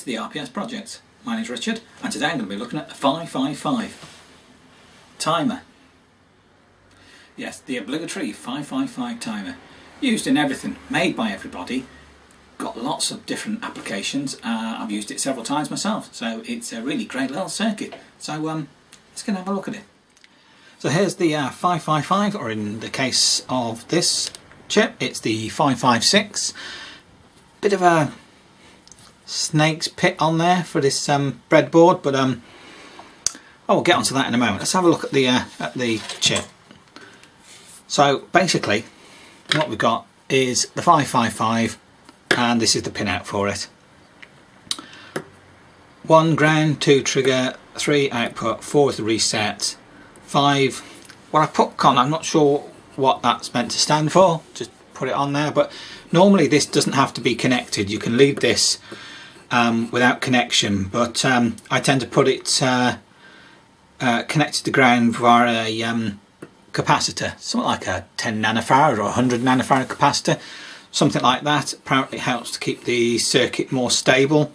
It's the RPS project. My name's Richard and today I'm going to be looking at the 555 timer. Yes, the obligatory 555 timer. Used in everything, made by everybody, got lots of different applications. I've used it several times myself, so it's a really great little circuit. So let's go and have a look at it. So here's the 555, or in the case of this chip, it's the 556. Bit of a snake's pit on there for this breadboard, but we'll get onto that in a moment. Let's have a look at the chip. So basically, what we've got is the 555, and this is the pinout for it. 1 ground, 2 trigger, 3 output, 4 is the reset, 5. Well, I put con. I'm not sure what that's meant to stand for. Just put it on there. But normally this doesn't have to be connected. You can leave this without connection, but I tend to put it connected to ground via a capacitor, something like a 10 nanofarad or 100 nanofarad capacitor, something like that. Apparently it helps to keep the circuit more stable.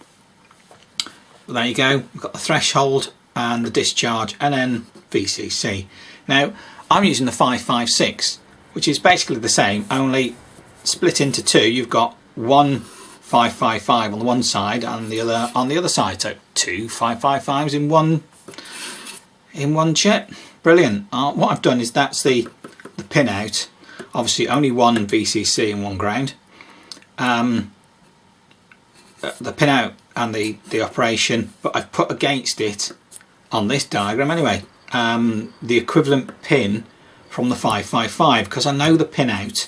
But there you go, we've got the threshold and the discharge, and then VCC. Now I'm using the 556, which is basically the same, only split into two. You've got one 555 on the one side and the other on the other side, so 2 555s in one chip. Brilliant. What I've done is that's the pinout. Obviously only one VCC and one ground. The pinout and the operation, but I've put against it on this diagram anyway the equivalent pin from the 555, because I know the pinout.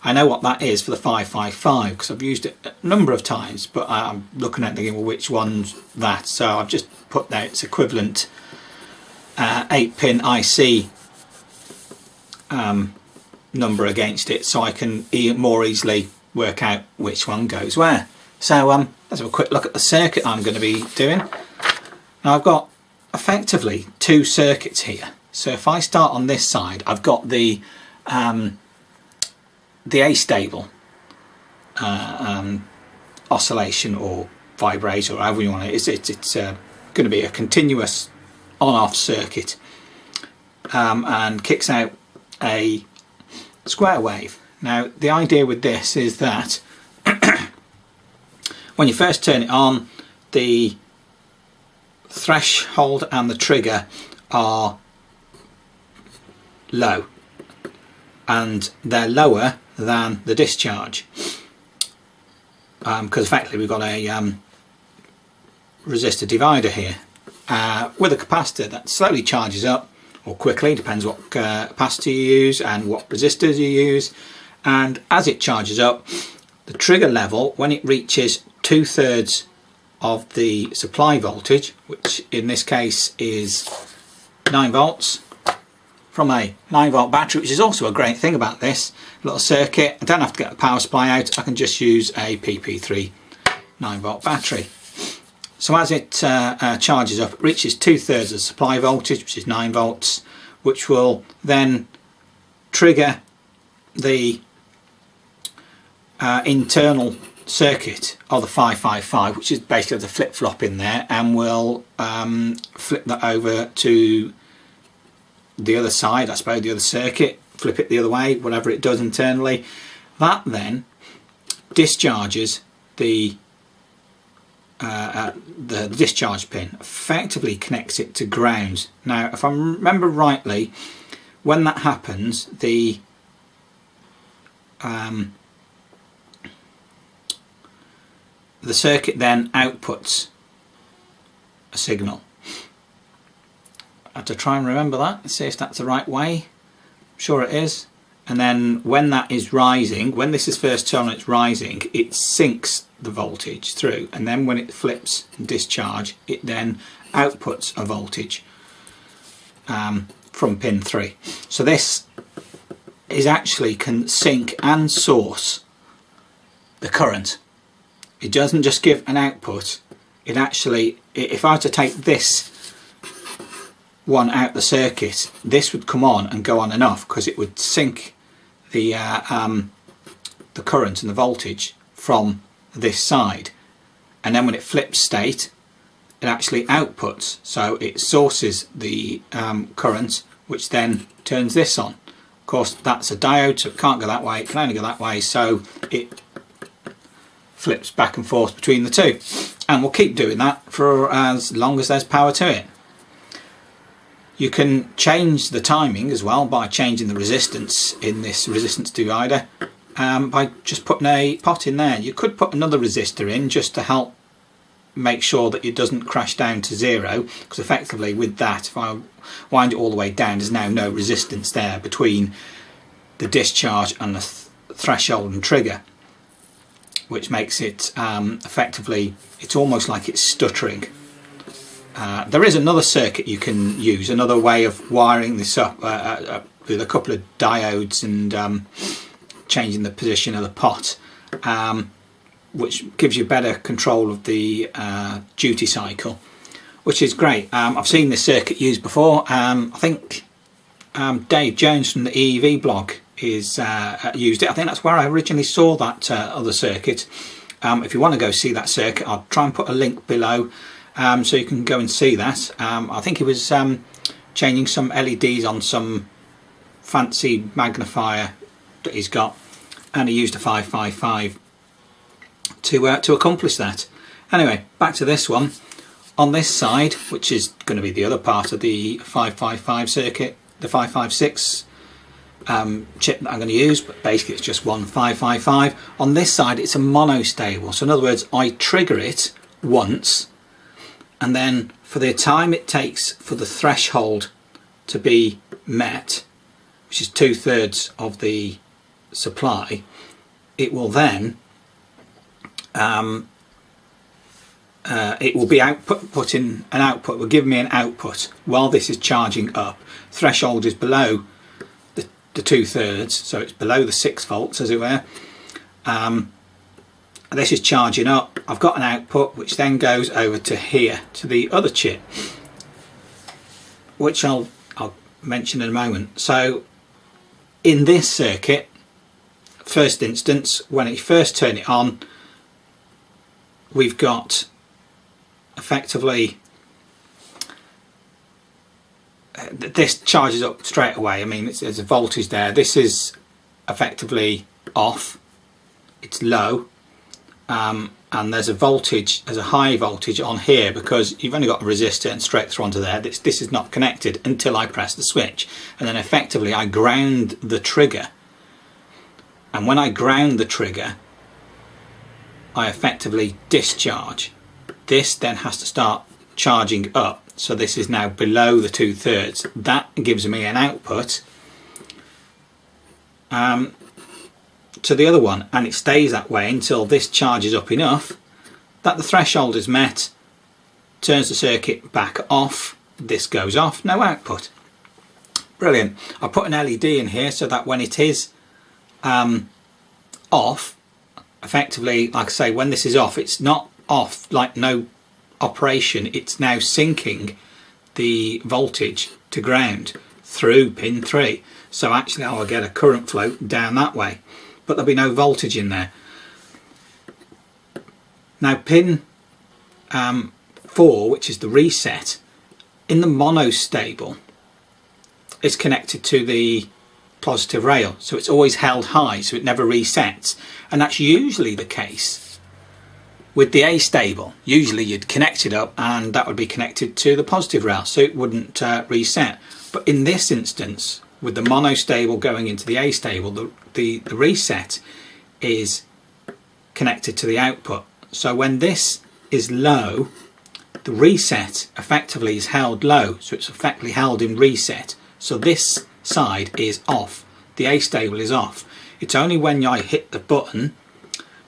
I know what that is for the 555 because I've used it a number of times, but I'm looking at thinking, well, which one's that? So I've just put that its equivalent 8-pin IC number against it, so I can more easily work out which one goes where. So let's have a quick look at the circuit I'm going to be doing. Now I've got effectively 2 circuits here. So if I start on this side, I've got the astable oscillation or vibrate, or however you want it. It's going to be a continuous on-off circuit and kicks out a square wave. Now the idea with this is that when you first turn it on, the threshold and the trigger are low, and they're lower than the discharge because effectively we've got a resistor divider here with a capacitor that slowly charges up, or quickly, depends what capacitor you use and what resistors you use. And as it charges up, the trigger level, when it reaches 2/3 of the supply voltage, which in this case is 9 volts from a 9-volt battery, which is also a great thing about this little circuit. I don't have to get a power supply out, I can just use a PP3 9-volt battery. So as it charges up, it reaches 2/3 of the supply voltage, which is 9 volts, which will then trigger the internal circuit of the 555, which is basically the flip-flop in there, and will flip that over to the other side, I suppose, the other circuit, flip it the other way, whatever it does internally. That then discharges the discharge pin, effectively connects it to ground. Now if I remember rightly, when that happens, the circuit then outputs a signal. I have to try and remember that and see if that's the right way. I'm sure it is. And then when that is rising, when this is first turned on, it's rising, it sinks the voltage through, and then when it flips and discharge, it then outputs a voltage from pin 3. So this is actually can sync and source the current. It doesn't just give an output, it actually, if I were to take this one out the circuit, this would come on and go on and off, because it would sync the current and the voltage from this side, and then when it flips state, it actually outputs, so it sources the current, which then turns this on. Of course, that's a diode, so it can't go that way, it can only go that way, so it flips back and forth between the two, and we'll keep doing that for as long as there's power to it. You can change the timing as well by changing the resistance in this resistance divider by just putting a pot in there. You could put another resistor in just to help make sure that it doesn't crash down to zero, because effectively with that, if I wind it all the way down, there's now no resistance there between the discharge and the threshold and trigger, which makes it effectively, it's almost like it's stuttering. There is another circuit you can use, another way of wiring this up with a couple of diodes and changing the position of the pot, which gives you better control of the duty cycle, which is great. I've seen this circuit used before. I think Dave Jones from the EEVblog is used it. I think that's where I originally saw that other circuit. If you want to go see that circuit, I'll try and put a link below so you can go and see that. I think he was changing some LEDs on some fancy magnifier that he's got, and he used a 555 to accomplish that. Anyway, back to this one. On this side, which is going to be the other part of the 555 circuit, the 556 chip that I'm going to use, but basically it's just one 555. On this side it's a monostable, so in other words I trigger it once, and then for the time it takes for the threshold to be met, which is 2/3 of the supply, it will then it will be putting an output, will give me an output while this is charging up. Threshold is below the 2/3, so it's below the 6 volts as it were. This is charging up. I've got an output which then goes over to here, to the other chip, which I'll mention in a moment. So in this circuit, first instance, when you first turn it on, we've got effectively this charges up straight away. I mean, there's a voltage there. This is effectively off, it's low, and there's a voltage, there's a high voltage on here because you've only got a resistor and straight through onto there. This is not connected until I press the switch, and then effectively I ground the trigger, and when I ground the trigger I effectively discharge. This then has to start charging up, so this is now below the 2/3. That gives me an output to the other one, and it stays that way until this charges up enough that the threshold is met, turns the circuit back off, this goes off, no output. Brilliant. I put an LED in here so that when it is off, effectively, like I say, when this is off, it's not off like no operation, it's now syncing the voltage to ground through pin 3, so actually I will get a current flow down that way, but there'll be no voltage in there. Now pin 4, which is the reset, in the monostable is connected to the positive rail, so it's always held high, so it never resets, and that's usually the case with the astable. Usually you'd connect it up and that would be connected to the positive rail, so it wouldn't reset. But in this instance, with the monostable going into the astable, the reset is connected to the output, so when this is low, the reset effectively is held low, so it's effectively held in reset, so this side is off, the astable is off. It's only when I hit the button,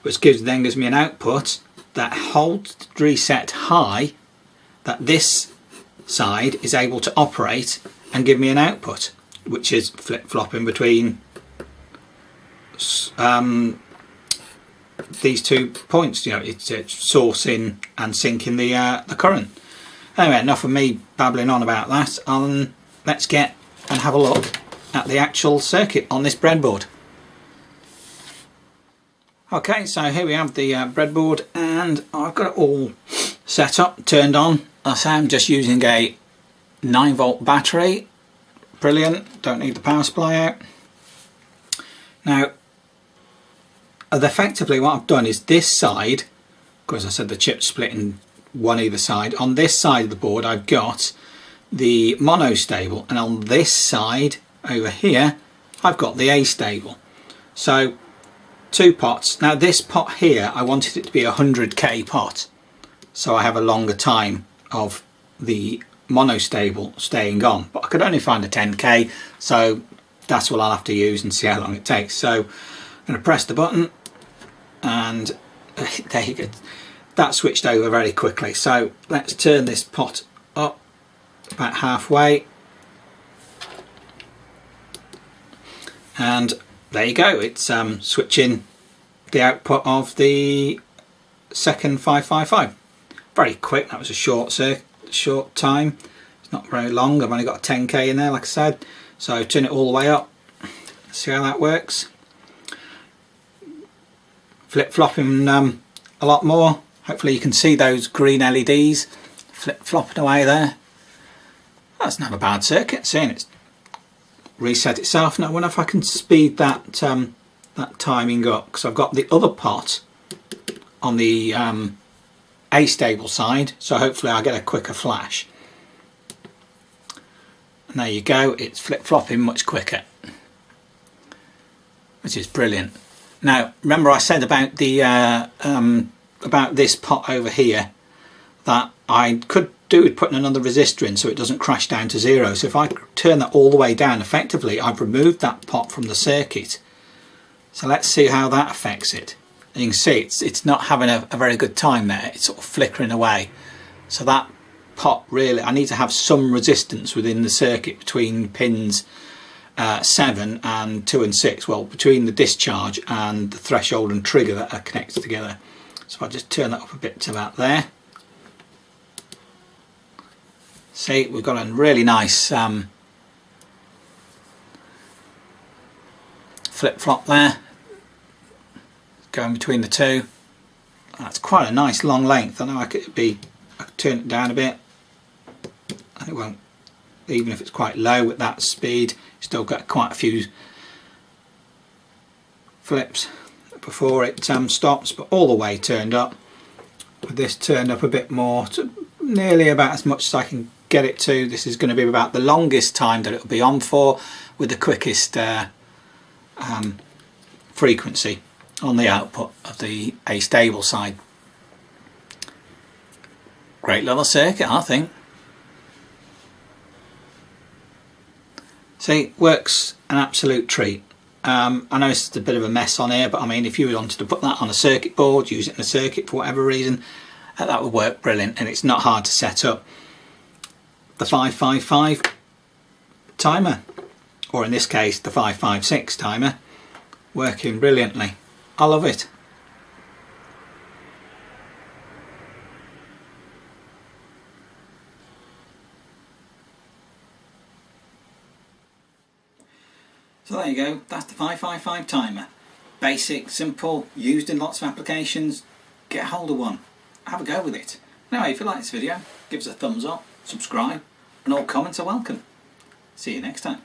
which then gives me an output that holds reset high, that this side is able to operate and give me an output, which is flip-flopping between these 2 points. You know, it's sourcing and syncing the current. Anyway, enough of me babbling on about that. Let's get and have a look at the actual circuit on this breadboard. Okay, so here we have the breadboard, and I've got it all set up, turned on. I'm just using a 9-volt battery. Brilliant, don't need the power supply out. Now, effectively what I've done is this side, because I said the chip's split in one either side, on this side of the board I've got the monostable, and on this side over here I've got the astable. So 2 pots. Now this pot here, I wanted it to be a 100k pot, so I have a longer time of the monostable staying on, but I could only find a 10k, so that's what I'll have to use and see how long it takes. So I'm going to press the button, and there you go, that switched over very quickly. So let's turn this pot up about halfway, and there you go, it's switching the output of the second 555. Very quick, that was a short time, it's not very long. I've only got a 10k in there, like I said. So turn it all the way up, see how that works. Flip-flopping a lot more. Hopefully you can see those green LEDs flip-flopping away there. That's not a bad circuit, seeing it's reset itself. Now I wonder if I can speed that that timing up, because I've got the other pot on the astable side, so hopefully I'll get a quicker flash. And there you go, it's flip-flopping much quicker, which is brilliant. Now remember I said about the about this pot over here that I could do with putting another resistor in so it doesn't crash down to 0. So if I turn that all the way down, effectively I've removed that pot from the circuit. So let's see how that affects it. And you can see it's not having a very good time there, it's sort of flickering away. So that pot, really, I need to have some resistance within the circuit between pins 7 and 2 and 6, well, between the discharge and the threshold and trigger that are connected together. So if I just turn that up a bit to about there, see, we've got a really nice flip-flop there going between the two. That's quite a nice long length. I know I could turn it down a bit and it won't, even if it's quite low at that speed, still got quite a few flips before it stops, but all the way turned up. With this turned up a bit more, to nearly about as much as I can get it to. This is going to be about the longest time that it will be on for, with the quickest frequency on the output of the astable side. Great little circuit, I think. See, works an absolute treat. I know it's a bit of a mess on here, but I mean, if you wanted to put that on a circuit board, use it in a circuit for whatever reason, that would work brilliant, and it's not hard to set up. The 555 timer, or in this case the 556 timer, working brilliantly. I love it. So there you go, that's the 555 timer. Basic, simple, used in lots of applications. Get hold of one, have a go with it. Anyway, if you like this video, give us a thumbs up, subscribe, and all comments are welcome. See you next time.